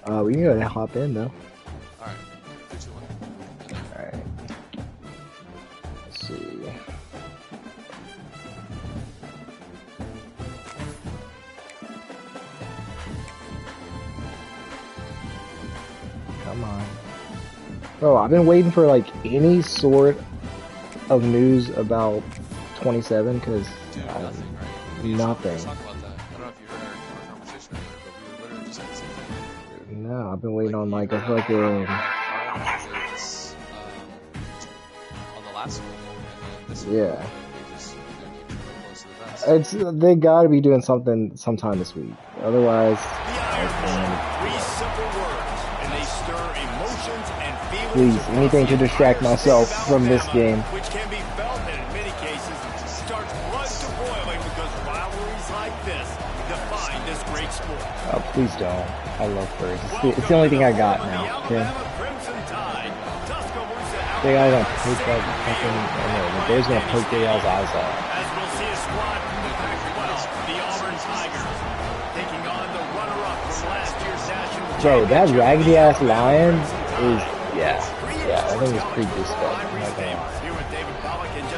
We can go and hop in though. Alright. 3, 2, 1. Alright. Let's see. Come on. Bro, I've been waiting for like any sort of news about 27 because Dude, nothing, right? Nothing. Let's talk about that. I don't know if you heard our conversation earlier, but we were literally just at the same thing. No, I've been waiting on like a fucking. On the last one, and then this one, Yeah. they just they're keeping it close to the vest. It's they gotta be doing something sometime this week. Otherwise, please, anything to distract myself from this game. Which can be felt and in many cases starts blood to boiling because rivalries like this define this great sport. Oh, please don't. I love birds. It's the only thing I got now. Okay. They guys gonna poke that fucking. The bear's gonna poke their eyes out. As we'll see a squad from the Pac-12, the Auburn Tigers, taking on the runner-up from last year's national. Bro, that raggedy ass lion is. Yeah, I think it's pretty disgusting.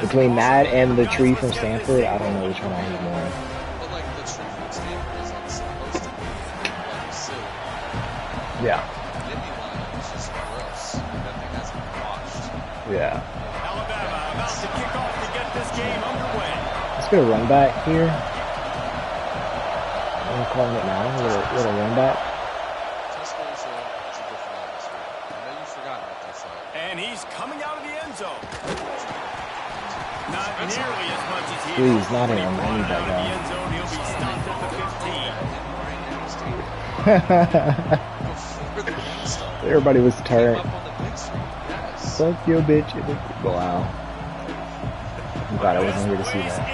Between that and the tree from Stanford, I don't know which one I hate more. But like the tree from Stanford is like supposed to be like silly. Yeah. Nippy lion is just gross. That thing hasn't been washed. Yeah. Alabama about to kick off to get this game underway. Let's get a run back here. I'm calling it now. Little run back. Tuscaloosa is a different atmosphere. I know you forgot what that's like. And he's coming out of the end zone. Not nearly as much as he Please, not him. I need that guy. end zone, he'll be stopped at the 15. Everybody was turned. Up on the big screen. Yes. Fuck your bitch. Wow. I'm glad I wasn't here to see that.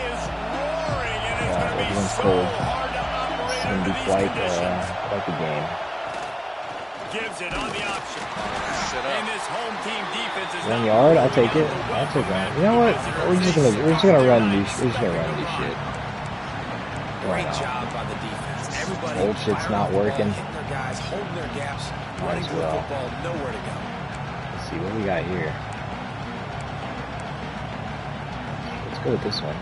Everyone's cold. It's gonna be quite the game. Gives it on the option. And this home team defense is 1 yard, I'll take it. I'll take that. You know what? We're just gonna run these. We're just gonna run this shit. Great job by the defense. Everybody Old shit's not working. hitting their guys, holding their gaps, Might running as to the well. football, nowhere to go. Let's see what we got here. Let's go with this one.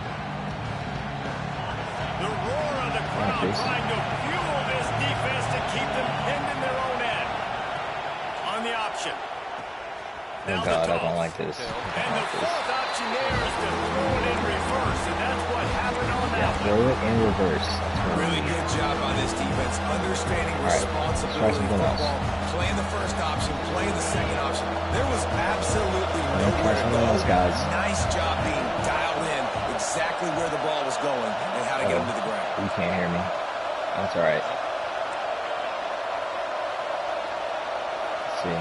the roar of the crowd Nice. trying to fuel this defense to keep them pinned in their own end. On the option. Oh god, I don't like this. I And don't the like this. fourth option there is to throw it in reverse, and that's what happened on Yeah, that. throw it in reverse. That's what Really I need. good job by this defense, understanding All right, let's try responsibility something else. football, playing the first option, playing the second option. There was absolutely I'm gonna try nowhere to something go. else, guys. Nice job being dialed in exactly where the ball was going and how to get him to the ground. You can't hear me. That's alright. Let's see.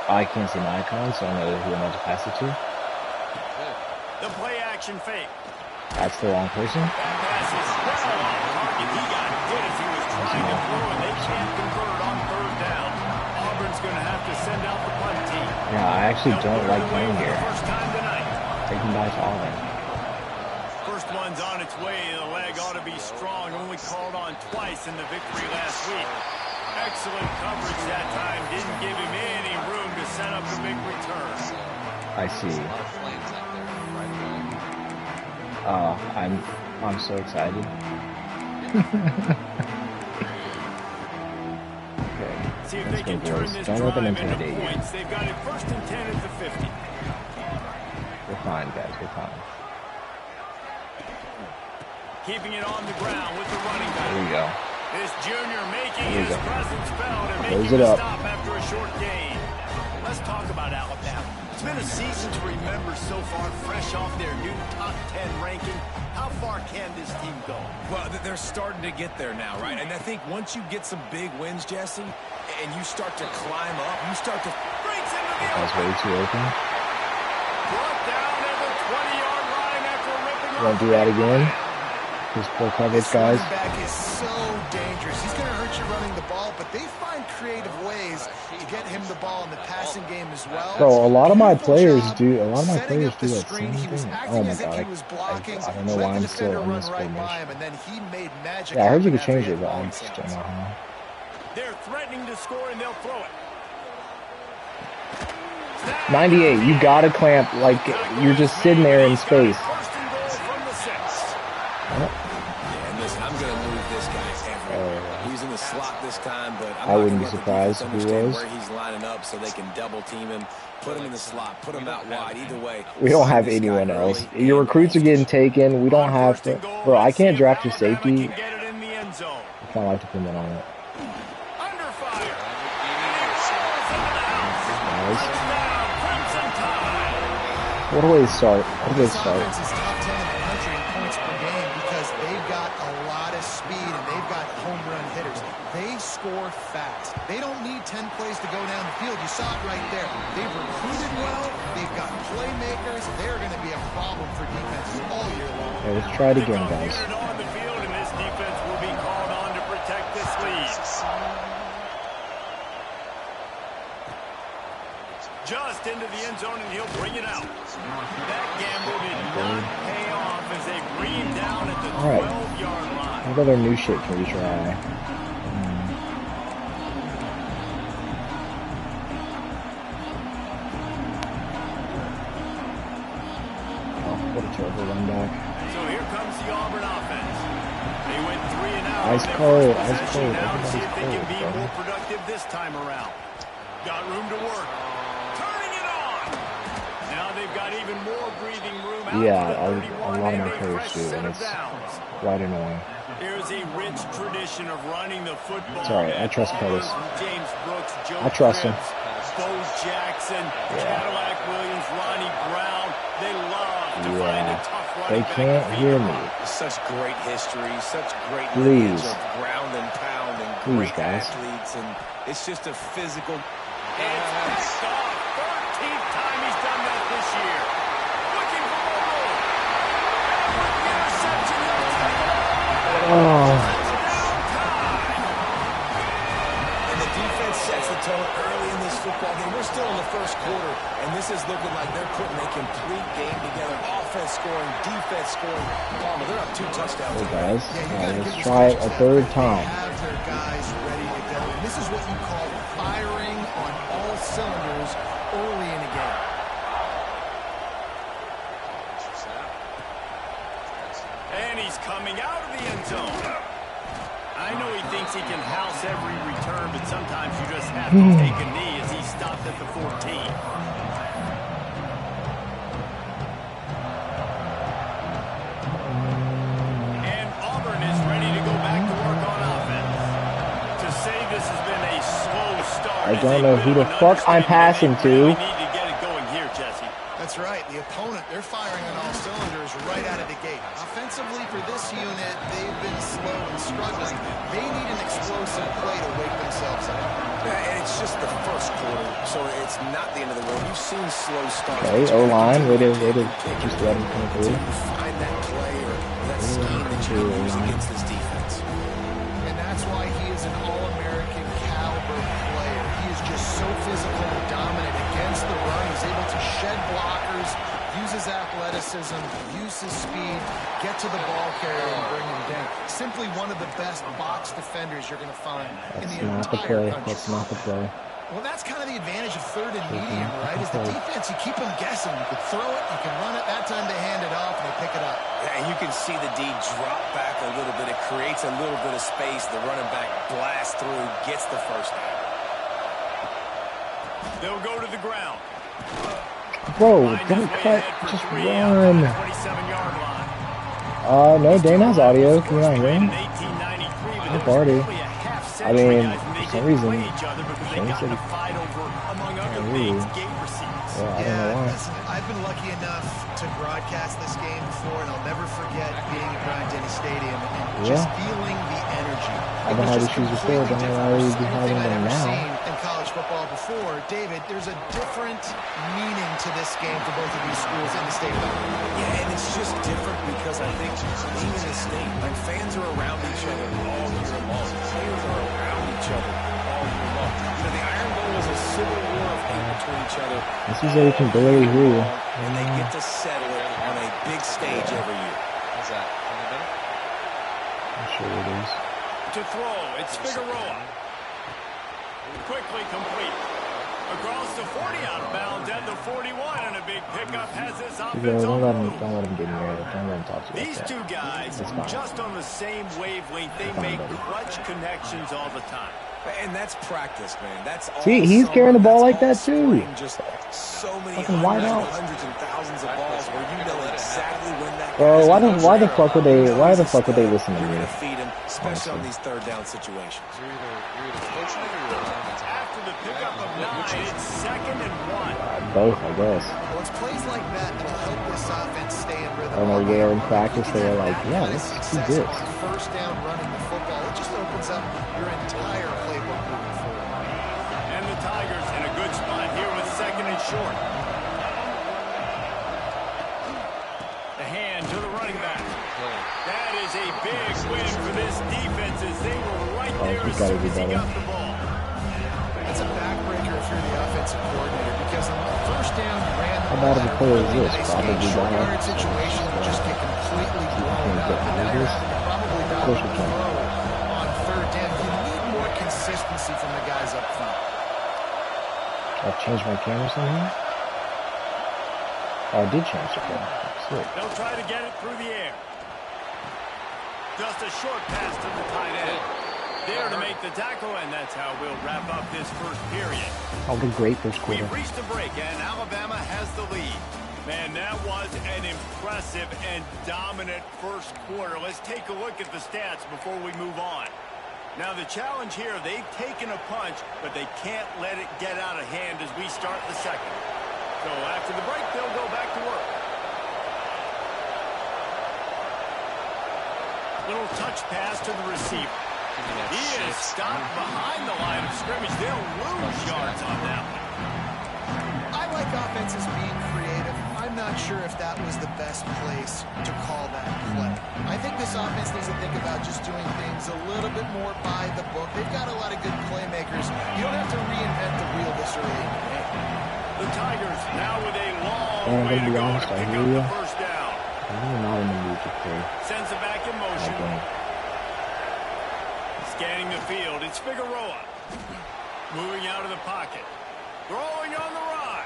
I can't see my icon, so I know who I'm about to pass it to. The play action fake. That's the wrong person. That pass is well off target. He got hit as he was trying to throw, and they can't convert on third down. Auburn's going to have to send out the punt team. Yeah, I actually don't like playing here. First time tonight. Taking back to Auburn. First one's on its way. The leg ought to be strong. Only called on twice in the victory last week. Excellent coverage that time. Didn't give him any room to set up a big return. I see. A lot of flames out there right now. I'm so excited. Okay, See if let's they go, can turn boys. this Don't let them drive into intimidate you. points. They've got it first and 10 at the 50. We're fine, guys. We're fine. Keeping it on the ground with the running back. There we go. This junior making There we his go. presence felt and Close making it a up. stop after a short gain. Let's talk about Alabama. It's been a season to remember so far, fresh off their new top 10 ranking. How far can this team go? Well, they're starting to get there now, right? And I think once you get some big wins, Jesse, and you start to climb up, you start to... Breaks into the That was way too open. brought down at the 20-yard line after ripping off. Won't do that again. This poor coverage, guys. Running back is so dangerous. He's going to hurt you running the ball, but they find creative ways to get him the ball in the passing game as well. Bro, a lot of my players do. A lot of my Setting players up do the that screen, same he was thing. acting Oh my as if god, he was blocking, I don't know let why the I'm still defender in run this right by formation. him, and then he made magic. Yeah, I heard you happen could change after it, but that I ball just don't bounce. know how. They're threatening to score, and they'll throw it. 98, you gotta clamp, like, you're just sitting there in space. First and goal from the 6. Yeah, and listen, I'm going to move this guy everywhere. He's in the slot this time, but I wouldn't be surprised if he was. Where he's lining up so they can double team him, put him in the slot, put him out wide. Either way, We don't have anyone else. Your recruits are getting taken. We don't have to. Bro, I can't draft your safety. I kind of like to put him on it. Under fire. Nice. What a way to start. What a way to start. Offense is top 10 in the country in points per game because they've got a lot of speed and they've got home run hitters. They score fast. They don't need 10 plays to go down the field. You saw it right there. They've recruited well. They've got playmakers. They're going to be a problem for defenses all year long. Okay, let's try it again, guys. On the field, and this defense will be called on to protect this lead. Just into the end zone, and he'll bring it out. That gamble did not pay off as they bring him down at the 12-yard line. What other new shit can we try? Oh, what a terrible run back. So here comes the Auburn offense. They went 3 and out. Ice cold, ice Possession cold. now to see if they can Everybody's be cold, more bro. productive this time around. Got room to work. Turning it on. Now they've got even more breathing room out Yeah, to a the 31 lot of and my a players fresh do, set and of it's downs. quite annoying. There's a rich tradition of running the football. Sorry, I trust Auburn, Curtis. James Brooks, Joe I trust him. Cribs, Bo Jackson, Cadillac Williams, Ronnie Brown. They love to find a tough They running back. can't hear me. such great history, such great Please. lineage of ground and pound and Please, great guys. athletes, and it's just a physical. It's picked off. 13th time he's done that this year. Looking for more room. Interception. Oh, Touchdown time. And the defense sets the tone early in this football game. We're still in the first quarter, and this is looking like they're putting a complete game together. Offense scoring, defense scoring. Palmer, they're up 2 touchdowns. hey guys. Yeah, you All gotta right, give let's the try it a special third teams time. They have their guys ready to go. And this is what you call firing on all cylinders early in a game. And he's coming out of the end zone. I know he thinks he can house every return, but sometimes you just have to take a knee as he stopped at the 14. And Auburn is ready to go back to work on offense. To say this has been a slow start. I don't know who the fuck I'm passing to. They really need to get it going here, Jesse. That's right. The opponent, they're firing on all cylinders right out of the gate. Offensively for this unit, they've been slow and struggling. They need an explosive play to wake themselves up. Yeah, and it's just the first quarter, so it's not the end of the world. You've seen slow starts. Okay, O-line, way to just let him come through. Find that play or that scheme that you can use against this defense. And that's why he is an All-American caliber player. He is just so physical and dominant against the run. He's able to shed blockers, use his athleticism, use his speed, get to the ball carrier and bring him down. Simply one of the best box defenders you're going to find in That's the not the entire play. country. That's not the play. Well, that's kind of the advantage of third and medium, right? Is the defense, you keep them guessing. You can throw it, you can run it. That time they hand it off and they pick it up. Yeah, and you can see the D drop back a little bit. It creates a little bit of space. The running back blasts through, gets the first down. They'll go to the ground. Bro, Finds don't his way cut. ahead for Just 3 out to run. the 27-yard line. No, Dane has audio. Can you not hear him? The party. I mean, for some reason, Shane Shane said he- fight over, among other Ooh. things, game receipts. Yeah, I don't know why. Listen, I've been lucky enough to broadcast this game before, and I'll never forget being at Bryant-Denny Stadium and just feeling the energy. I've been having issues before, don't know why we'd be having I'd them ever now. seen in college football before. David, there's a different meaning to this game for both of these schools in the state of Illinois. Yeah, and it's just different because I think being in the state, like fans are around each other all year long. Players are around each other all year long. You know, the Iron Bowl was a civil war of hate between each other. This is where you can barely hear you. And they get to settle it on a big stage every year. How's that? I'm sure it is. To throw, it's Figueroa. Quickly complete. Across the 40 out of bounds at the 41, and a big pickup has this offense on the move. Don't let him get near it. Don't let him talk to you. These two guys, just on the same wavelength, they make clutch connections all the time. And that's practice, man. That's all. See, he's carrying the ball like that too. Just so many hundreds and thousands of balls where you know exactly when that. Bro, why the fuck would they listen to me? Feed him, especially on these third down situations. You're either coaching it or you're alignment. After the pickup of 9, it's 2nd and 1. Both, I guess. Well, it's plays like that that will help this offense stay in rhythm. I don't know, yeah, in practice they were like, yeah, let's do this. On first down running the football, it just opens up your entire playbook moving forward. And the Tigers in a good spot here with 2nd and short. The hand to the running back. That is a big win for this defense as they were right there as soon as he got the ball. That's a backbreaker if you're the offensive coordinator because on the first down you ran the How bad of a play is this? nice Probably short bad. yard situation would just get completely blown up. And now you're having to probably dial the throw on third down. You need more consistency from the guys up front. I've changed my camera somehow. Oh, I did change the camera. Sick. They'll try to get it through the air. Just a short pass to the tight end. There to make the tackle, and that's how we'll wrap up this first period. Oh, what a great first quarter. We've reached the break, and Alabama has the lead. Man, that was an impressive and dominant first quarter. Let's take a look at the stats before we move on. Now, the challenge here, they've taken a punch, but they can't let it get out of hand as we start the second. So after the break, they'll go back to work. Little touch pass to the receiver. He is stopped behind the line of scrimmage. They'll lose yards on that one. I like offenses being creative. I'm not sure if that was the best place to call that play. I think this offense needs to think about just doing things a little bit more by the book. They've got a lot of good playmakers. You don't have to reinvent the wheel this early in the game. The Tigers now with a long way to go to pick up the first down. I'm not in the mood to play. Sends it back in motion. Scanning the field, it's Figueroa. Moving out of the pocket. Throwing on the run.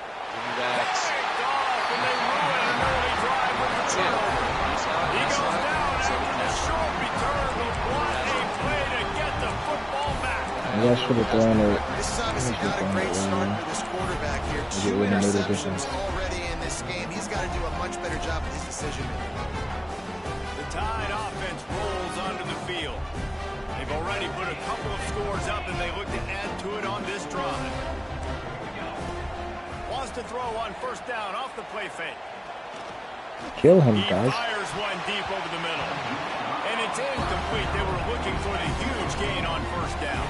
Picked off, and they ruin an early drive with the turnover. He goes down after the short return, but what a play to get the football back. Maybe I should have thrown it. This is obviously not a great start for this quarterback here. 2 interceptions already in this game. He's got to do a much better job with his decision making. The Tide offense rolls onto the field. They've already put a couple of scores up, and they look to add to it on this drive. Wants to throw on first down off the play fake. Kill him, He guys. fires one deep over the middle. And it's incomplete. They were looking for the huge gain on first down.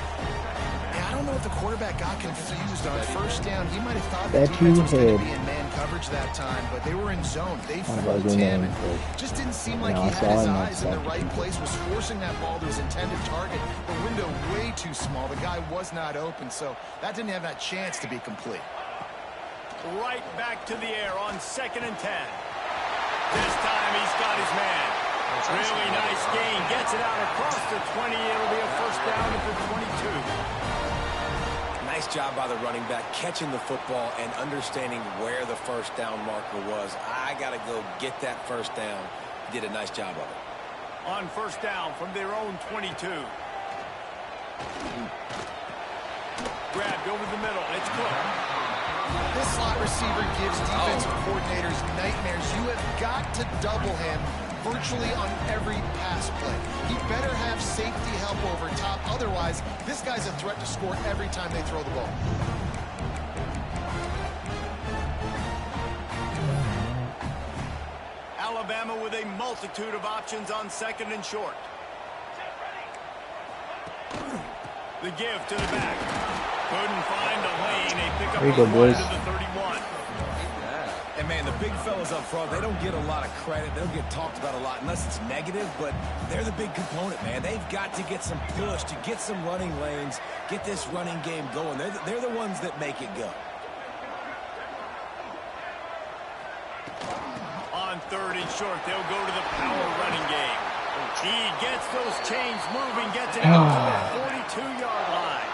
Yeah, I don't know if the quarterback got confused on first down. He might have thought the That defense was going you to be in man coverage that time, but they were in zone. They Oh, fooled that's him. in there. It just didn't seem like No, he I had saw his him. eyes in the right place, was forcing that ball to his intended target. The window way too small. The guy was not open, so that didn't have that chance to be complete. Right back to the air on 2nd and 10. This time he's got his man. Really nice gain. Gets it out across the 20. It'll be a first down at the 22. Nice job by the running back, catching the football and understanding where the first down marker was. I got to go get that first down. He did a nice job of it. On first down from their own 22. Grabbed over the middle. It's Cook. This slot receiver gives defensive coordinators nightmares. You have got to double him virtually on every pass play. He better have safety help over top. Otherwise, this guy's a threat to score every time they throw the ball. Alabama with a multitude of options on 2nd and short. The give to the back. Couldn't find a lane. A pickup There you go, boys. to the 31. And, man, the big fellas up front, they don't get a lot of credit. They don't get talked about a lot unless it's negative, but they're the big component, man. They've got to get some push, to get some running lanes, get this running game going. They're the ones that make it go. On 3rd and short, they'll go to the power running game. He gets those chains moving, gets it out to the 42-yard line.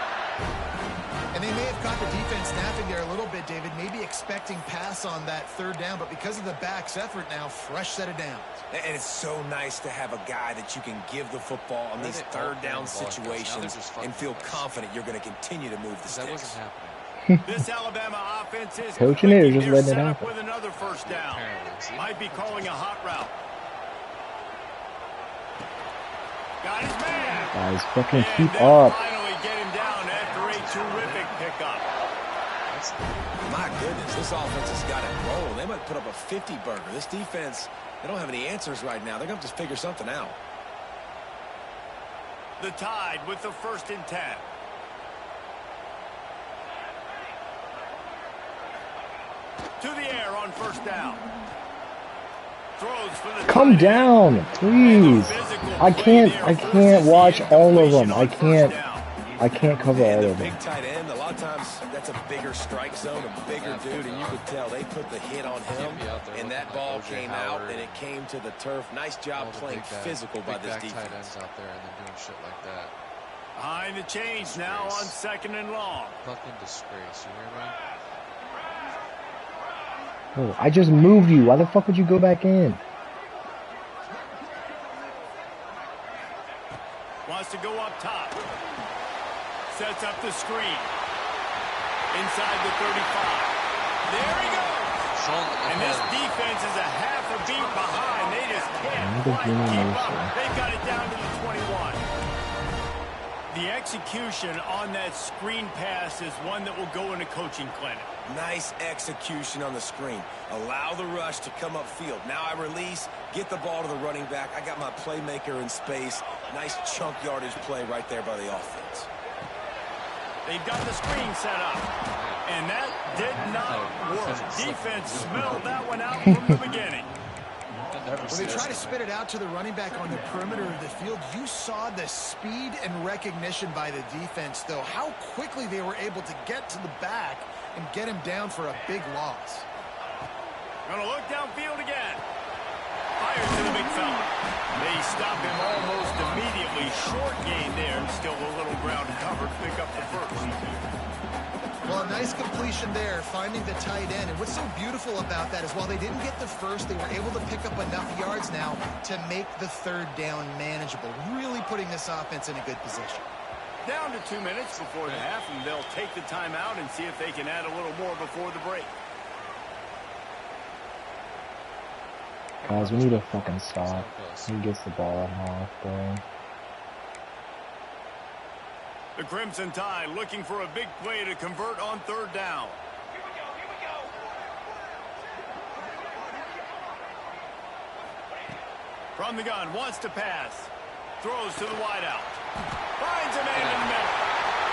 And they may have caught the defense snapping there a little bit, David, maybe expecting pass on that third down, but because of the back's effort now, fresh set of downs. And it's so nice to have a guy that you can give the football on these third down situations and feel confident you're going to continue to move the sticks. That wasn't happening. This Alabama offense is coaching it or just letting it set up happen? with another first down. Might be calling a hot route. Got his man. Guys, fucking And keep they'll up. finally get him down after a terrific pickup. My goodness, this offense has got it rolling. They might put up a 50-burger. This defense, they don't have any answers right now. They're going to have to figure something out. The Tide with the 1st and 10. To the air on first down. Throws for the Come down, please. I can't watch all of them. I can't cover all of them. Big tight end, a lot of times that's a bigger strike zone, a bigger dude, and you could tell they put the hit on him, and that ball came out, and it came to the turf. Nice job playing physical by this defense. Tight ends out there and then doing shit like that. Behind the chains now on 2nd and long. Fucking disgrace, you hear me? Oh, I just moved you. Why the fuck would you go back in? Wants to go up top. Sets up the screen. Inside the 35. There he goes. And this defense is a half a beat behind. They just can't quite keep up. They've got it down to the 21. The execution on that screen pass is one that will go in a coaching clinic. Nice execution on the screen. Allow the rush to come upfield. Now I release, get the ball to the running back. I got my playmaker in space. Nice chunk yardage play right there by the offense. They've got the screen set up. And that did not work. Defense smelled that one out from the beginning. When they try to spit it out to the running back on the perimeter of the field, you saw the speed and recognition by the defense, though. How quickly they were able to get to the back and get him down for a big loss. Gonna look downfield again. Fires to the big fella. They stop him almost immediately. Short gain there. Still a little ground covered. Pick up the first. Well, a nice completion there, finding the tight end. And what's so beautiful about that is while they didn't get the first, they were able to pick up enough yards now to make the third down manageable, really putting this offense in a good position. Down to 2 minutes before the half, and they'll take the timeout and see if they can add a little more before the break. Guys, we need to fucking stop. He gets the ball at half, bro. The Crimson Tide looking for a big play to convert on third down. Here we go. From the gun, wants to pass. Throws to the wideout. Finds a man in the middle.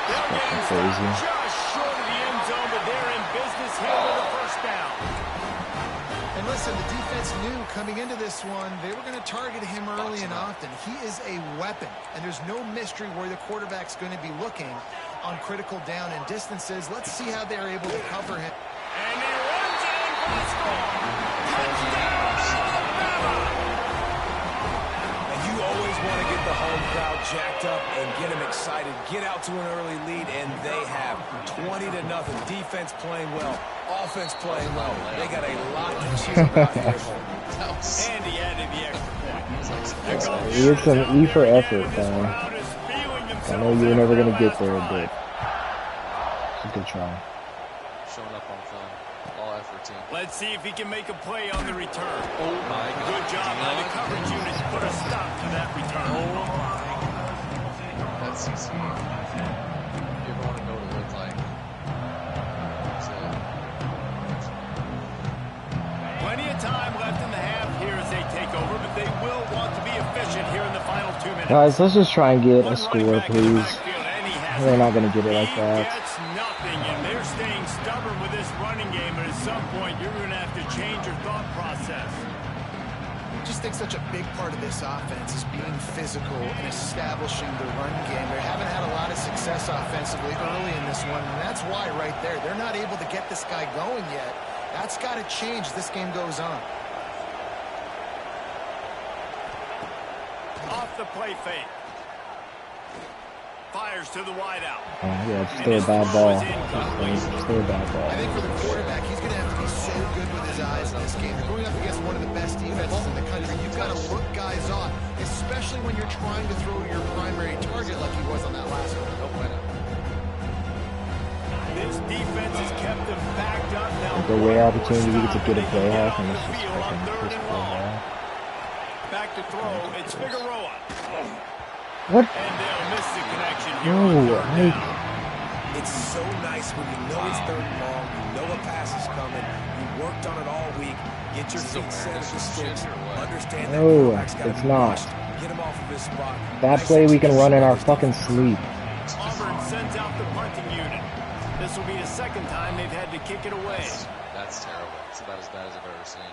They'll get him stopped just short of the end zone, but they're in business here with a first down. And listen, the defense knew coming into this one, they were going to target him early and often. He is a weapon, and there's no mystery where the quarterback's going to be looking on critical down and distances. Let's see how they're able to cover him. And he runs it in for the score. Touchdown, Alabama! And you always want to get the home crowd jacked up and get them excited. Get out to an early lead, and they have 20-0. Defense playing well. Offense playing well. They got a lot to cheer about here. And he added the extra point. He gets some E for effort, I know you were never going to get there, but it's a good try. Showing up on film. All effort team. Let's see if he can make a play on the return. Oh my God. Good job by the coverage unit to put a stop to that return. Oh my God. That's easy. You ever want to know what it looked like? Plenty of time left in the half here as they take over, but they will want to be efficient here in the final 2 minutes. Guys, let's just try and get a score, please. They're not going to get it like that. He gets nothing, and they're staying stubborn with this running game, but at some point you're going to have to change your thought process. I just think such a big part of this offense is being physical and establishing the run game. They haven't had a lot of success offensively early in this one, and that's why right there, they're not able to get this guy going yet. That's got to change as this game goes on. Off the play fake. Fires to the wideout. Yeah, it's still a bad ball. It's still a bad ball. I think for the quarterback, he's going to have to be so good with his eyes in this game. You're going up against one of the best defenses in the country. You've got to look guys off, especially when you're trying to throw to your primary target like he was on that last one. This defense has kept them backed up now. The rare opportunity you get to get a play off, and it's just fucking third and long. Back to throw, it's Figueroa. What? And they'll miss the connection here on third down. It's so nice when you know it's third and long, you know a pass is coming, you worked on it all week, get your feet set at the sticks, understand that quarterback's got to be rushed, get him off of his spot. That play we can run in our fucking sleep. Auburn sends out the punting unit. This will be the second time they've had to kick it away. That's terrible. It's about as bad as I've ever seen.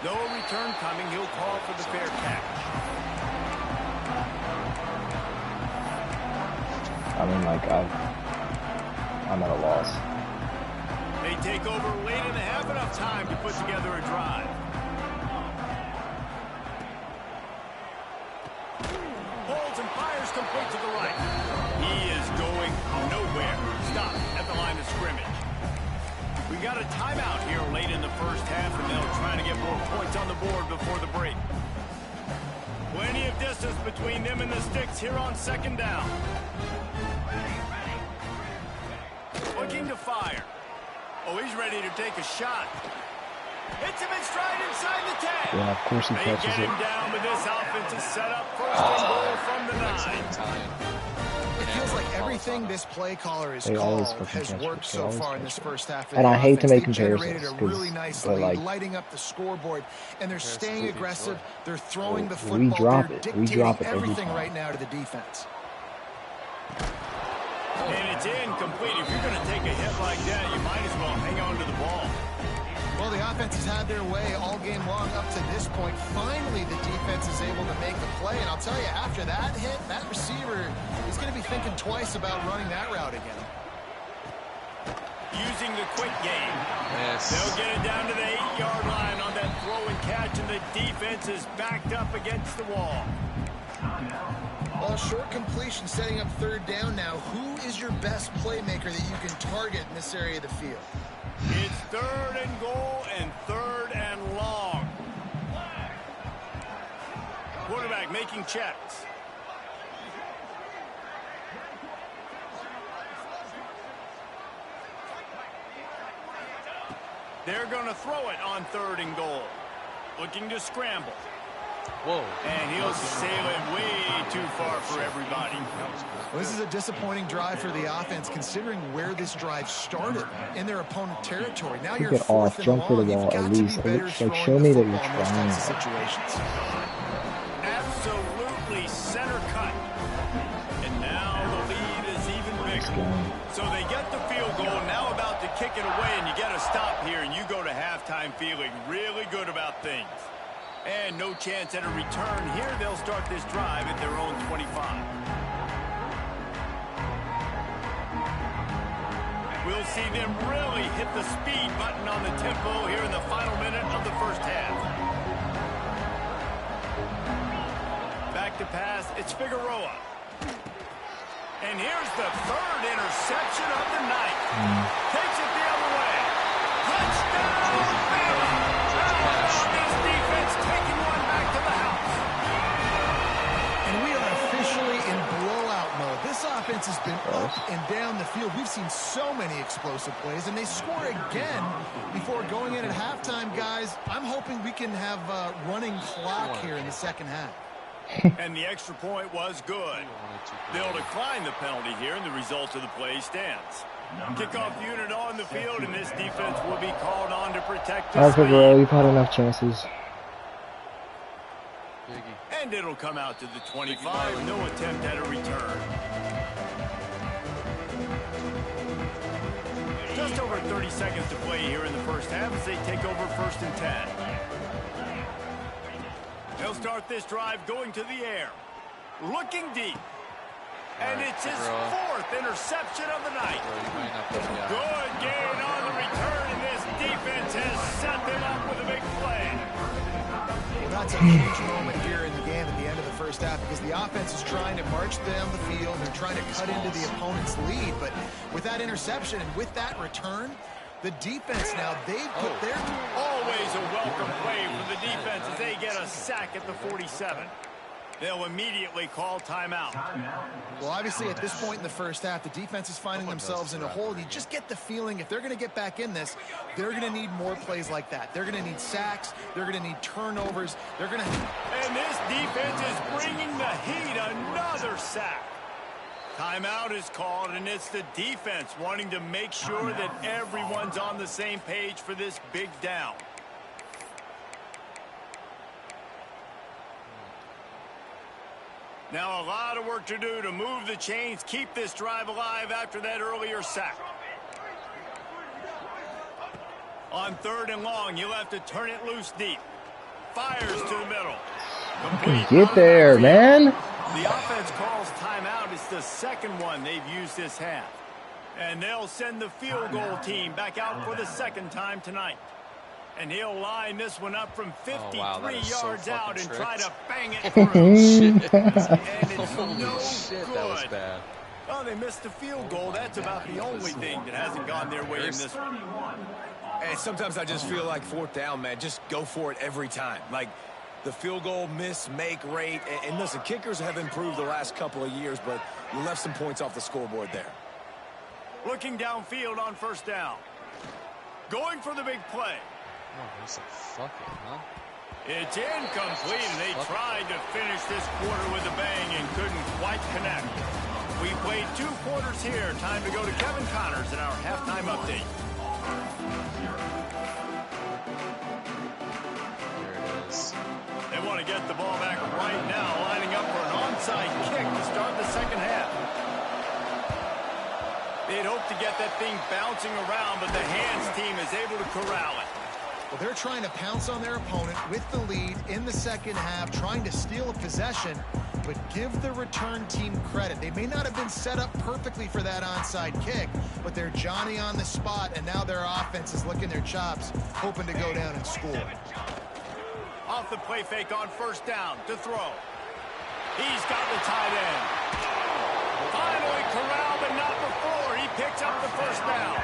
No return coming. He'll call for the fair catch. I mean, like, I'm at a loss. They take over late in the half, enough time to put together a drive. Holds and fires complete to the right. He is going nowhere. Stop at the line of scrimmage. We got a timeout here late in the first half, and they'll try to get more points on the board before the break. Plenty of distance between them and the sticks here on second down. Looking to fire. Oh, he's ready to take a shot. Hits him in stride inside the 10. Yeah, of course he They catches get it. him down, but this offense is set up first and goal from the 9. It feels like everything this play caller has called has worked so far in this first half. And I hate to make They've generated comparisons, a really nice lead, like, lighting up the scoreboard, and they're staying aggressive. They're throwing the we football. drop They're it. We dictating drop it every everything time. right now to the defense. And it's incomplete. If you're going to take a hit like that, you might as well hang on to the ball. Well, the offense has had their way all game long up to this point. Finally, the defense is able to make the play. And I'll tell you, after that hit, that receiver is going to be thinking twice about running that route again. Using the quick game. Yes. They'll get it down to the 8-yard line on that throw and catch, and the defense is backed up against the wall. Well, short completion setting up third down now. Who is your best playmaker that you can target in this area of the field? It's third and goal and third and long. Quarterback making checks. They're going to throw it on third and goal. Looking to scramble. Whoa. And he'll sail it way too far for everybody. Well, this is a disappointing drive for the offense, considering where this drive started in their opponent territory. Now you're Keep it off, jump for the ball at least. Like, show me that you're trying. Absolutely center cut. And now the lead is even bigger. So they get the field goal, now about to kick it away, and you get a stop here, and you go to halftime feeling really good about things. And no chance at a return here. They'll start this drive at their own 25. We'll see them really hit the speed button on the tempo here in the final minute of the first half. Back to pass, it's Figueroa. And here's the third interception of the night. Takes it the other way. Touchdown, Bama! This defense taking one back to the house. And we are officially in blowout mode. This offense has been up and down the field. We've seen so many explosive plays, and they score again before going in at halftime, guys. I'm hoping we can have a running clock here in the second half. And the extra point was good. They'll decline the penalty here, and the result of the play stands. Kickoff unit on the field, and this defense will be called on to protect the Bro, you've had enough chances. And it'll come out to the 25. No attempt at a return. Just over 30 seconds to play here in the first half as they take over first and 10. They'll start this drive going to the air. Looking deep. And it's his fourth interception of the night. Good gain on the return, and this defense has set them up with a big play. Well, that's a huge moment here in the game at the end of the first half because the offense is trying to march down the field. They're trying to cut into the opponent's lead. But with that interception and with that return, the defense now, they've put their... Always a welcome play for the defense as they get a sack at the 47. They'll immediately call timeout. Well, obviously, at this point in the first half, the defense is finding themselves in a hole. You just get the feeling if they're going to get back in this, they're going to need more plays like that. They're going to need sacks. They're going to need turnovers. They're going to... And this defense is bringing the heat. Another sack. Timeout is called, and it's the defense wanting to make sure that everyone's on the same page for this big down. Now a lot of work to do to move the chains, keep this drive alive after that earlier sack. On 3rd and long, you'll have to turn it loose deep. Fires to the middle. Complete. Get there, man. The offense calls timeout. It's the second one they've used this half. And they'll send the field goal team back out for the second time tonight. And he'll line this one up from 53 yards out and try to bang it through. And it's no good. That was bad. Oh, they missed the field goal. That's about the only thing that hasn't gone their way in this one. And sometimes I just feel like 4th down, man, just go for it every time. Like the field goal miss, make rate. And listen, kickers have improved the last couple of years, but you left some points off the scoreboard there. Looking downfield on 1st down. Going for the big play. Oh, he's a fucking, huh? It's incomplete, and they tried to finish this quarter with a bang and couldn't quite connect. We played 2 quarters here. Time to go to Kevin Connors in our halftime update. There it is. They want to get the ball back right now, lining up for an onside kick to start the second half. They'd hoped to get that thing bouncing around, but the hands team is able to corral it. Well, they're trying to pounce on their opponent with the lead in the second half, trying to steal a possession, but give the return team credit. They may not have been set up perfectly for that onside kick, but they're Johnny on the spot, and now their offense is licking their chops, hoping to go down and score. Off the play fake on 1st down to throw. He's got the tight end. Finally corralled, but not before. He picks up the 1st down.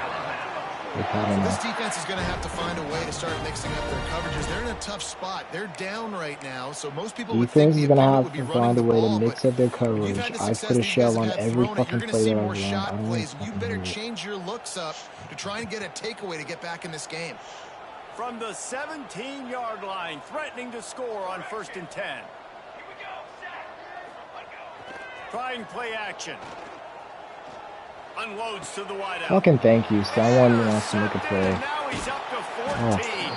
This defense is going to have to find a way to start mixing up their coverages. They're in a tough spot. They're down right now, so most people would think the opponent would be running the ball. Defense is going to have to find a way to mix up their coverage. I put a shell on every fucking play that I run. I don't want you better change your looks up to try and get a takeaway to get back in this game. From the 17-yard line, threatening to score on 1st and 10. Trying play action. Unloads to the wideout. Fucking thank you. Someone wants to make a play. Now he's up to 14.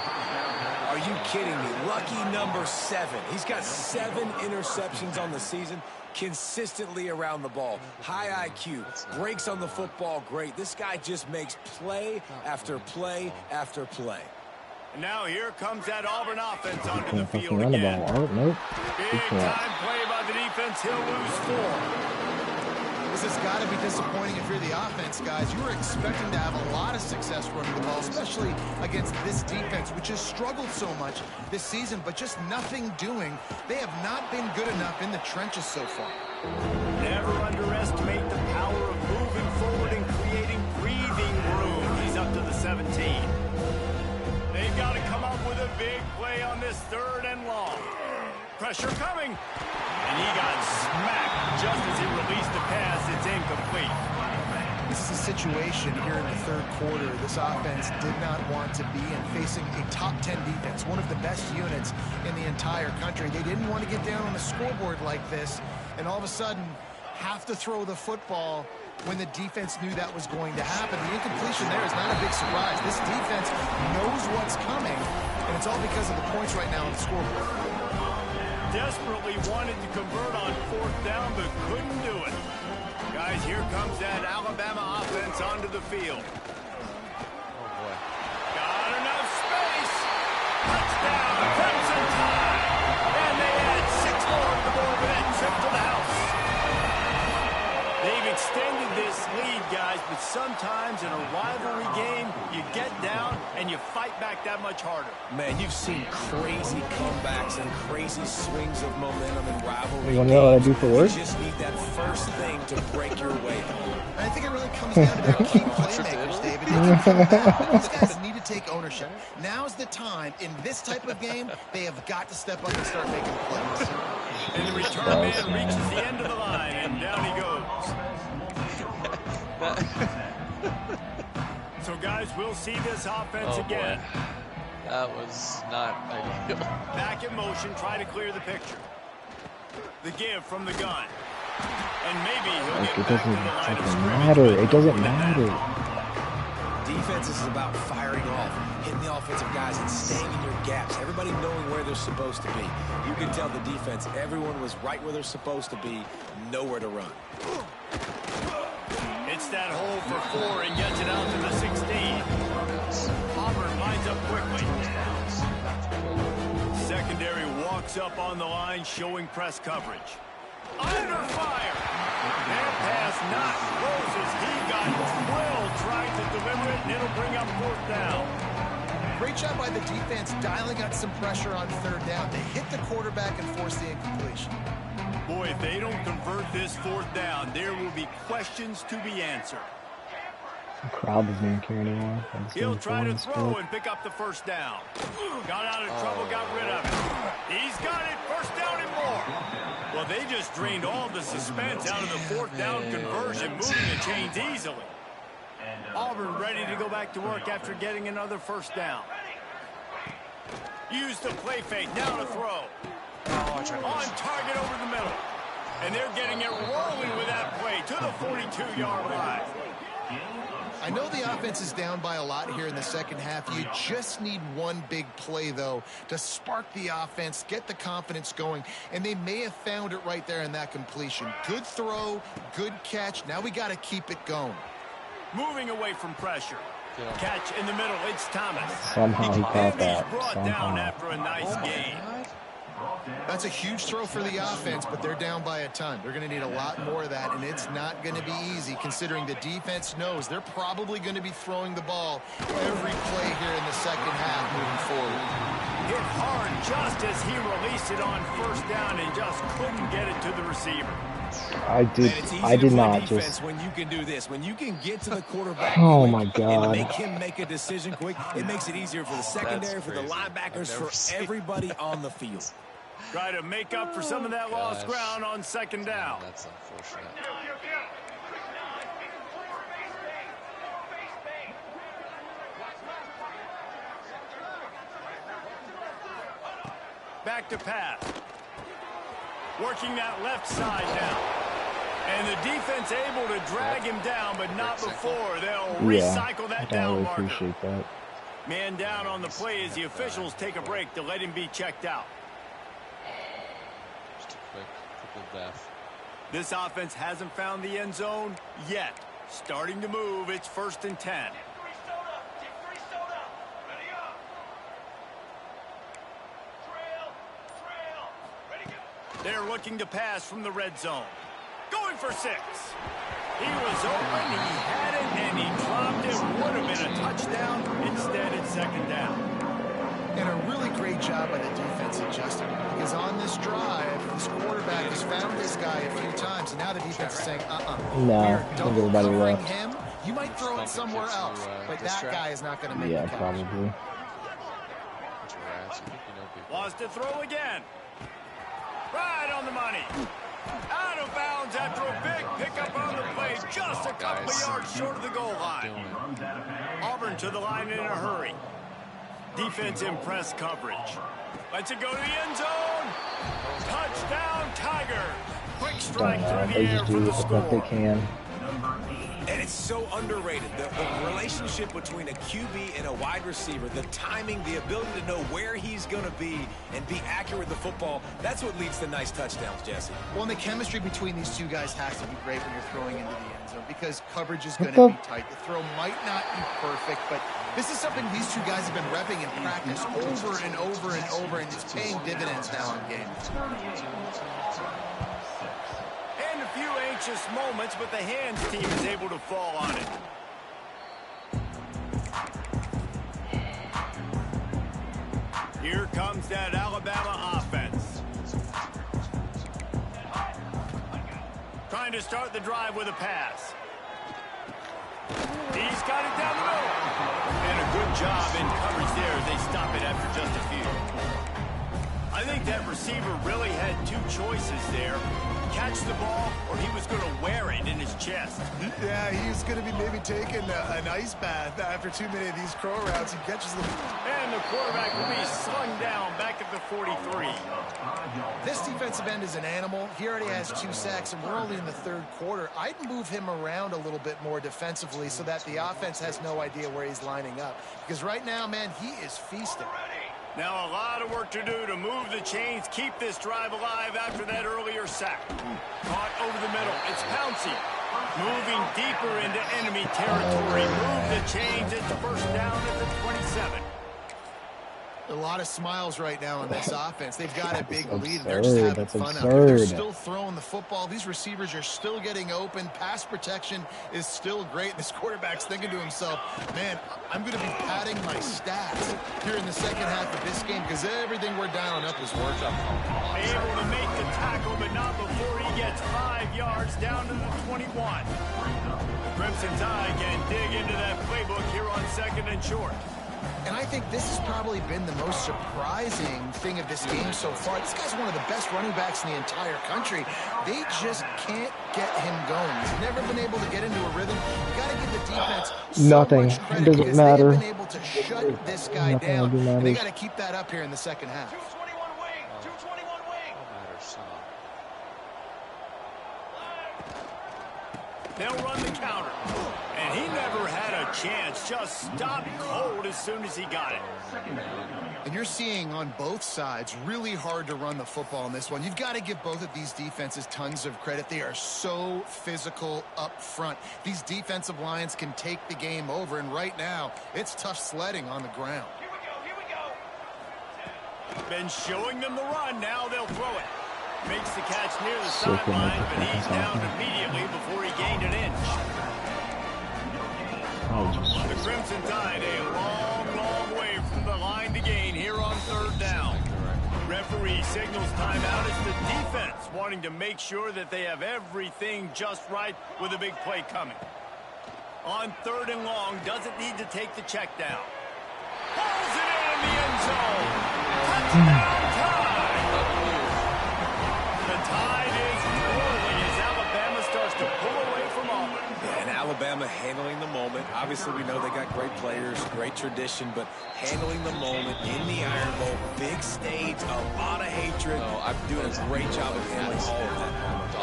Are you kidding me? Lucky number 7. He's got 7 interceptions on the season, consistently around the ball. High IQ, breaks on the football great. This guy just makes play after play after play. And now here comes that Auburn offense onto the field Run the again. ball. Oh, nope. Big time play by the defense. He'll lose 4. This has got to be disappointing if you're the offense, guys. You were expecting to have a lot of success running the ball, especially against this defense, which has struggled so much this season, but just nothing doing. They have not been good enough in the trenches so far. Never underestimate the power of moving forward and creating breathing room. He's up to the 17. They've got to come up with a big play on this 3rd and long. Pressure coming. And he got smacked just as he released the pass. It's incomplete. This is a situation here in the 3rd quarter this offense did not want to be in, facing a top 10 defense, one of the best units in the entire country. They didn't want to get down on the scoreboard like this and all of a sudden have to throw the football when the defense knew that was going to happen. The incompletion there is not a big surprise. This defense knows what's coming, and it's all because of the points right now on the scoreboard. Desperately wanted to convert on 4th down, but couldn't do it. Guys, here comes that Alabama offense onto the field. Oh, boy. Got enough space. Touchdown, Crimson Tide. And they add 6 more to the board with that trip to the house. They've extended this lead, guys, but sometimes in a rivalry game, you get down and you fight back that much harder. Man, you've seen crazy comebacks and crazy swings of momentum in rivalry. You want to know what I do for work? You just need that first thing to break your way. I think it really comes down to their key playmakers, David. They can come back. These guys need to take ownership. Now's the time. In this type of game, they have got to step up and start making plays. And the return man reaches the end of the line, and down he goes. So, guys, we'll see this offense again. Boy. That was not ideal. Back in motion, try to clear the picture. The give from the gun. And maybe he'll Like, get it back to doesn't the line of fucking scrimmage. matter. It doesn't matter. Defense is about firing off, hitting the offensive guys, and staying in your gaps. Everybody knowing where they're supposed to be. You can tell the defense, everyone was right where they're supposed to be, nowhere to run. It's that hole for 4 and gets it out to the 16. Auburn lines up quickly. Secondary walks up on the line, showing press coverage. Under fire. That pass not close as he got drilled trying to deliver it, and it'll bring up 4th down. Great job by the defense dialing up some pressure on 3rd down to hit the quarterback and force the incompletion. Boy, if they don't convert this 4th down, there will be questions to be answered. The crowd doesn't even care anymore. He'll try to throw and pick up the 1st down. Got out of trouble, got rid of it. He's got it, 1st down and more. Well, they just drained all the suspense out of the 4th down conversion, moving the chains easily. Auburn ready to go back to work after getting another 1st down. Use the play fake, now to throw. On target over the middle. And they're getting it rolling with that play to the 42-yard line. I know the offense is down by a lot here in the second half. You just need one big play, though, to spark the offense, get the confidence going, and they may have found it right there in that completion. Good throw, good catch. Now we got to keep it going. Moving away from pressure. Catch in the middle, it's Thomas. Somehow he caught that. He's brought down after a nice gain. That's a huge throw for the offense, but they're down by a ton. They're going to need a lot more of that, and it's not going to be easy considering the defense knows they're probably going to be throwing the ball every play here in the second half moving forward. Hit hard just as he released it on 1st down and just couldn't get it to the receiver. I did not just. When you can do this, when you can get to the quarterback. Oh my and God. make him make a decision quick, it makes it easier for the secondary, for the linebackers, for everybody on the field. Try to make up for some of that lost ground on 2nd down. That's unfortunate. Back to pass. Working that left side now. And the defense able to drag him down, but not before. They'll recycle that I down really marker. appreciate that. Man down on the play as the officials take a break to let him be checked out. Just a quick death. This offense hasn't found the end zone yet. Starting to move, it's 1st and 10. They're looking to pass from the red zone. Going for 6. He was open, he had it, and he dropped it. Would have been a touchdown. Instead, it's 2nd down. And a really great job by the defense adjusting. Because on this drive, this quarterback has found this guy a few times, and now the defense is saying, No, we're I think double everybody covering left. him. You might throw it somewhere else, but that guy is not going to make Yeah, the catch. probably. Wants to throw again. Right on the money. Out of bounds after a big pickup on the play. Just a couple of yards short of the goal line. Auburn to the line in a hurry. Defense in press coverage. Lets it go to the end zone. Touchdown, Tiger. Quick strike through the They air just for do the what the fuck they score. can. And it's so underrated. The relationship between a QB and a wide receiver, the timing, the ability to know where he's going to be and be accurate with the football, that's what leads to nice touchdowns, Jesse. Well, and the chemistry between these two guys has to be great when you're throwing into the end zone because coverage is going to be tight. The throw might not be perfect, but this is something these two guys have been repping in practice over and over and over, and it's paying dividends now in games. And a few anxious moments, but the hands team is able to fall on it. Here comes that Alabama offense. Trying to start the drive with a pass. He's got it down the middle. And a good job in coverage there as they stop it after just a few. I think that receiver really had two choices there. Catch the ball, or he was going to wear it in his chest. Yeah, he's going to be maybe taking an ice bath after too many of these crow routes. He catches them. And the quarterback will be slung down back at the 43. This defensive end is an animal. He already has 2 sacks, and we're only in the 3rd quarter. I'd move him around a little bit more defensively so that the offense has no idea where he's lining up. Because right now, man, he is feasting. Now a lot of work to do to move the chains, keep this drive alive after that earlier sack. Caught over the middle. It's Pouncey. Moving deeper into enemy territory. Move the chains. It's first down at the 27. A lot of smiles right now on this offense. They've got a big lead, and they're absurd. just having That's fun out there. They're absurd. still throwing the football. These receivers are still getting open. Pass protection is still great. This quarterback's thinking to himself, man, I'm going to be padding my stats here in the second half of this game because everything we're dialing up is working. Able to make the tackle, but not before he gets 5 yards down to the 21. Crimson Tide can dig into that playbook here on 2nd and short. And I think this has probably been the most surprising thing of this game so far. This guy's one of the best running backs in the entire country. They just can't get him going. He's never been able to get into a rhythm. You got to give the defense so Nothing. much credit It doesn't because matter. they've been able to shut this guy Nothing down. really And they matters. got to keep that up here in the second half. 221 wing. 221 wing. They'll run the counter. And he never had a chance. Just stopped cold as soon as he got it. And you're seeing on both sides really hard to run the football in this one. You've got to give both of these defenses tons of credit. They are so physical up front. These defensive lines can take the game over, and right now it's tough sledding on the ground. Here we go. Been showing them the run. Now they'll throw it. Makes the catch near the So good sideline, at but he's defense down offense. immediately before he gained an inch. Oh, The just Crimson Tide a long, long way from the line to gain here on 3rd down. Referee signals timeout as the defense wanting to make sure that they have everything just right with a big play coming. On 3rd and long, doesn't need to take the check down. Pulls it in the end zone. Touchdown Tide! The Tide is rolling as Alabama starts to pull away from Auburn. And Alabama handling the moment. Obviously, we know they got great players, great tradition, but handling the moment in the Iron Bowl, big stage, a lot of hatred. I'm doing a great job of handling all of that.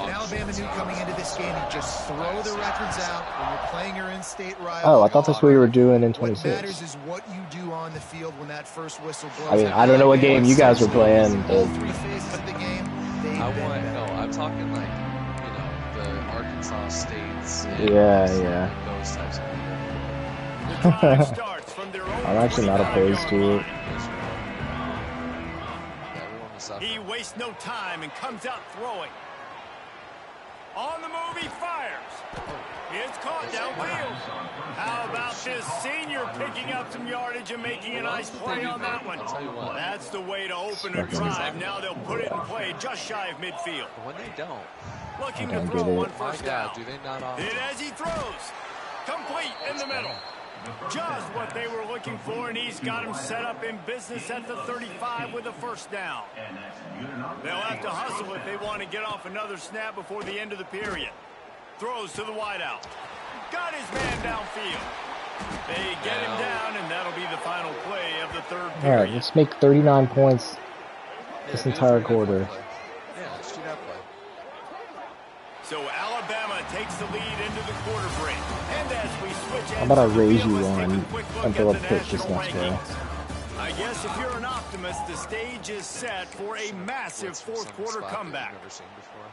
And Alabama knew coming into this game, you just throw the records out when you're playing your in-state rival. Oh, I thought that's what we were doing in What 26. matters is what you do on the field when that first whistle blows. I mean, I don't know what game you guys were playing, All but 3 phases of the game, I'm talking like, the Arkansas States. And Yeah. Those types of The drive starts from their own I'm actually not opposed to it. 25-yard line. everyone was suffering. He wastes no time and comes out throwing. On the move, he fires. It's caught downfield. How about this senior picking up some yardage and making a nice play on that one? That's the way to open a drive. Now they'll put it in play just shy of midfield. But when they don't, Looking I to don't throw get it. one my first down. God, do they not offer? Hit as he throws. Complete in the middle. Just what they were looking for, and he's got him set up in business at the 35 with a first down. They'll have to hustle if they want to get off another snap before the end of the period. Throws to the wideout. Got his man downfield. They get him down, and that'll be the final play of the 3rd All period. right, let's make 39 points this entire quarter. Yeah, let's do that play. So Alabama takes the lead into the quarter break. And as we switch How about I ends of the raise field, you let's take a one quick look until at I the pick this national next row? rankings. I guess if you're an optimist, the stage is set for a massive Blitz from 4th some quarter spot that we've comeback. never seen before.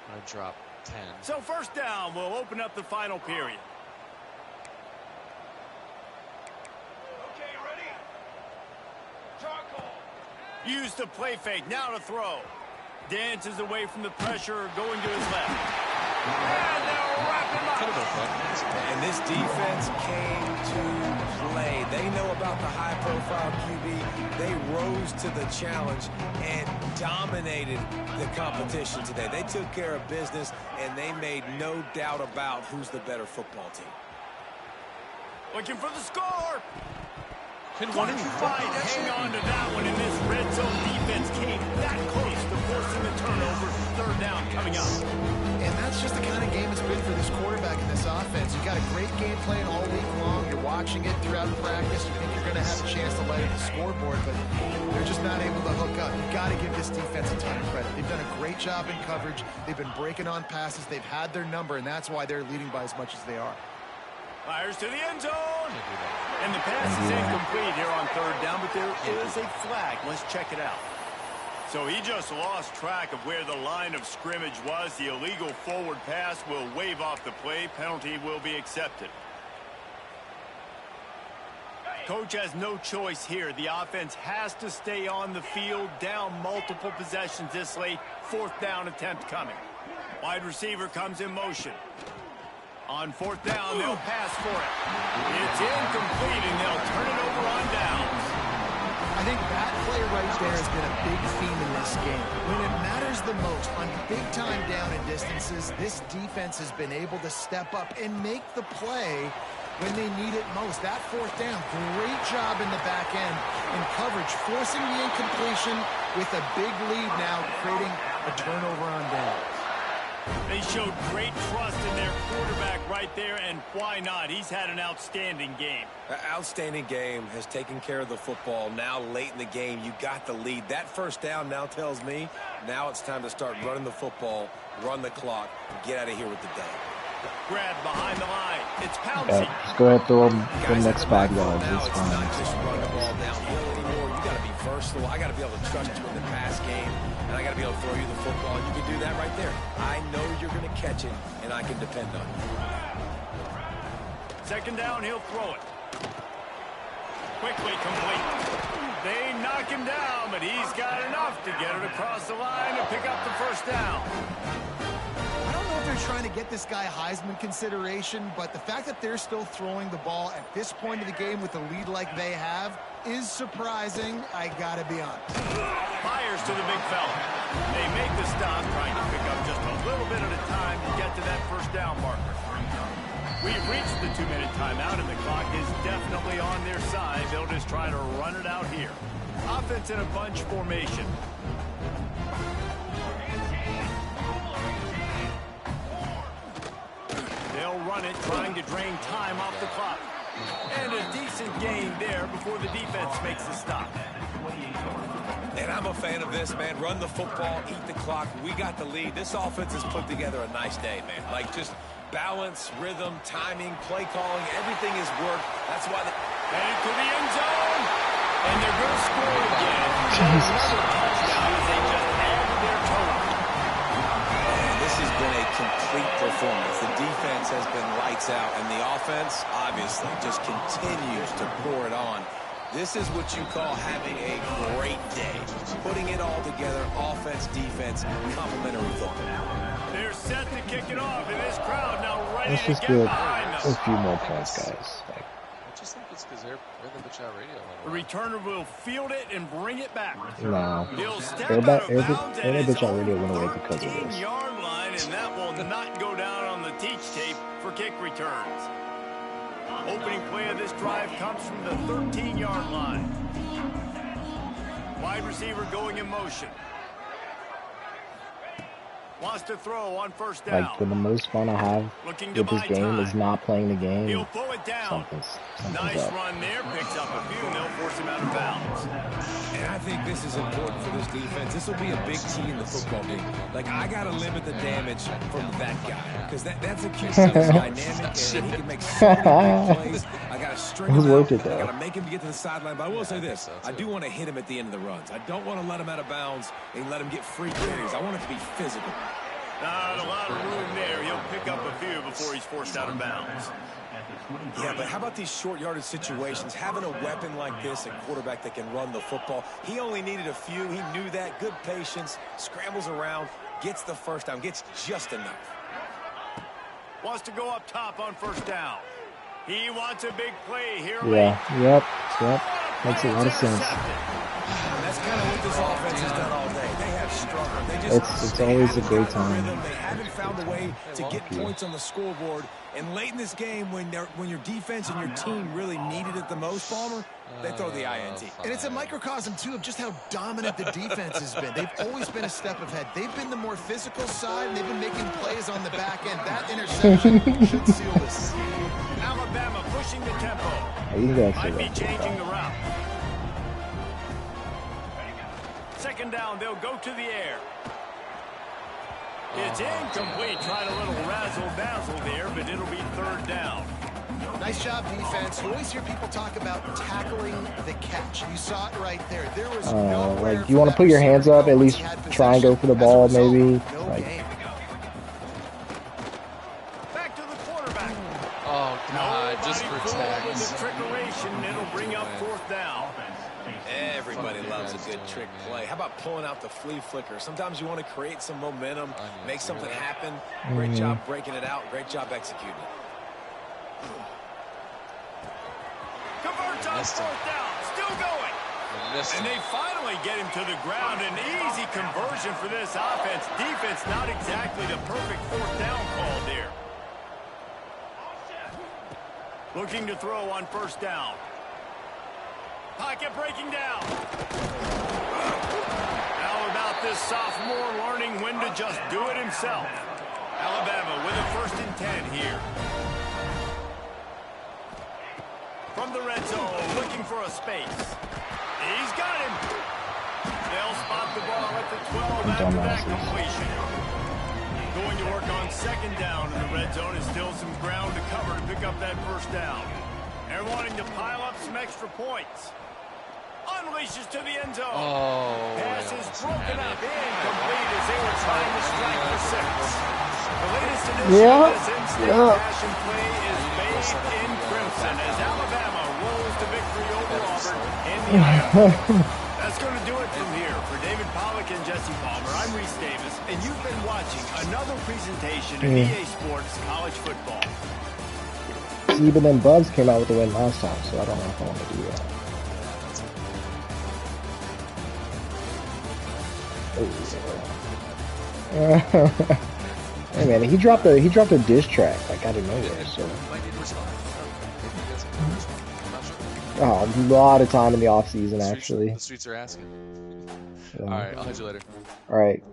I'm gonna drop 10. So first down, we'll open up the final period. Okay, ready? Charcoal. Use the play fake, now to throw. Dances away from the pressure, going to his left. And they'll wrap him up. And this defense came to play. They know about the high-profile QB. They rose to the challenge and dominated the competition today. They took care of business, and they made no doubt about who's the better football team. Looking for the score. Can one Fight, hang on to that one, and this red zone defense came that close to forcing the turnover. Third down coming up. And that's just the kind of game it's been for this quarterback in this offense. You've got a great game plan all week long. You're watching it throughout practice. You think you're going to have a chance to light up the scoreboard, but they're just not able to hook up. You've got to give this defense a ton of credit. They've done a great job in coverage. They've been breaking on passes. They've had their number, and that's why they're leading by as much as they are. Fires to the end zone. And the pass is incomplete here on third down, but there is a flag. Let's check it out. So he just lost track of where the line of scrimmage was. The illegal forward pass will wave off the play. Penalty will be accepted. Coach has no choice here. The offense has to stay on the field, down multiple possessions this late. Fourth down attempt coming. Wide receiver comes in motion. On fourth down, they'll pass for it. It's incomplete, and they'll turn it over on downs. I think that play right there has been a big theme in this game. When it matters the most, on big-time down and distances, this defense has been able to step up and make the play when they need it most. That fourth down, great job in the back end in coverage, forcing the incompletion with a big lead now, creating a turnover on downs. They showed great trust in their quarterback right there, and why not? He's had an outstanding game. Outstanding game, has taken care of the football. Now late in the game, you got the lead. That first down now tells me now it's time to start running the football, run the clock, and get out of here with the day. Grab behind the line. It's Pouncey. Okay, just go ahead and throw him the next bag yards. Now It's it's fine. not just run the ball downhill anymore. You got to be versatile. I got to be able to trust you in the pass game, and I got to be able to throw you the football. And you can do that right there. I know you're going to catch it, and I can depend on you. Second down, he'll throw it. Quickly complete. They knock him down, but he's got enough to get it across the line and pick up the first down. I don't know if they're trying to get this guy Heisman consideration, but the fact that they're still throwing the ball at this point of the game with a lead like they have is surprising, I gotta be honest. Fires to the big fella. They make the stop, trying to pick up just a little bit at a time to get to that first down marker. We've reached the 2-minute timeout, and the clock is definitely on their side. They'll just try to run it out here. Offense in a bunch formation. They'll run it, trying to drain time off the clock. And a decent gain there before the defense makes the stop. And I'm a fan of this, man. Run the football, eat the clock. We got the lead. This offense has put together a nice day, man. Like, just balance, rhythm, timing, play calling, everything has worked. That's why they... Headed to the end zone. And they're going to score again. Jesus. Another touchdown as they just added their total. And this has been a complete performance. The defense has been lights out, and the offense, obviously, just continues to pour it on. This is what you call having a great day. Putting it all together, offense, defense, complementary football. They're set to kick it off, and this crowd now ready Let's to just get get behind a them. few more points, guys. Like, I just think it's because they're in the Bitch Radio. The returner will field it and bring it back. no. He'll step Everybody, out of bounds at every his bitch already went away own because of this. 13-yard line, and that will not go down on the teach tape for kick returns. Opening play of this drive comes from the 13-yard line. Wide receiver going in motion. Wants to throw on first down. Like, the most fun I have Looking to with this buy game time. is not playing the game. He'll pull it down. Something's Nice up. run there. Picks up a few, and they'll force him out of bounds. And I think this is important for this defense. This will be a big key in the football game. Like, I got to limit the damage from that guy. Because that's a key. He's dynamic, and he can make so many big plays. I got to string Who's him worth out. it, though? I got to make him get to the sideline. But I will say this. I do want to hit him at the end of the runs. I don't want to let him out of bounds and let him get free carries. I want it to be physical. Not a lot of room there. He'll pick up a few before he's forced out of bounds. Yeah, but how about these short yardage situations? Having a weapon like this, a quarterback that can run the football, he only needed a few. He knew that. Good patience, scrambles around, gets the first down, gets just enough. Wants to go up top on first down. He wants a big play here. Yeah, yep. Makes a lot of sense. And that's kind of what this offense has done all day. They have struggled. It's always a great time. They haven't found a way to get points on the scoreboard. And late in this game, when your defense and your team really needed it the most, Palmer, they throw the INT. And it's a microcosm, too, of just how dominant the defense has been. They've always been a step ahead. They've been the more physical side, and they've been making plays on the back end. That interception should seal this. Alabama pushing the tempo. Might be changing the route. Second down, they'll go to the air. It's incomplete. Tried a little razzle-dazzle there, but it'll be third down. Nice job, defense. You always hear people talk about tackling the catch. You saw it right there. There was like, do you want to put your hands up, at least try and go for the ball, maybe? Like, back to the quarterback. Oh, God, just protect. It'll bring up fourth down. Everybody loves a good trick play. How about pulling out the flea flicker? Sometimes you want to create some momentum, make something happen. Great job breaking it out. Great job executing it. Converts on fourth down. Still going. And they finally get him to the ground. An easy conversion for this offense. Defense not exactly the perfect fourth down call there. Looking to throw on first down. Pocket breaking down. How about this sophomore learning when to just do it himself? Alabama with a 1st and 10 here. From the red zone, looking for a space. He's got him. They'll spot the ball at the 12 after that completion. Going to work on second down in the red zone is still some ground to cover to pick up that first down. They're wanting to pile up some extra points. Unleashes to the end zone. Pass is broken up. Incomplete as they were trying to strike for 6. The latest edition of this instant passion play is bathed in crimson as Alabama rolls to victory over Auburn in the Iron. That's going to do it from here. For David Pollack and Jesse Palmer, I'm Reese Davis, and you've been watching another presentation of EA Sports College Football. Even then, Bugs came out with the win last time, so I don't know if I want to do that. Hey man, he dropped a diss track like out of nowhere. So a lot of time in the off season actually. The streets are asking. So. All right, I'll hit you later. All right.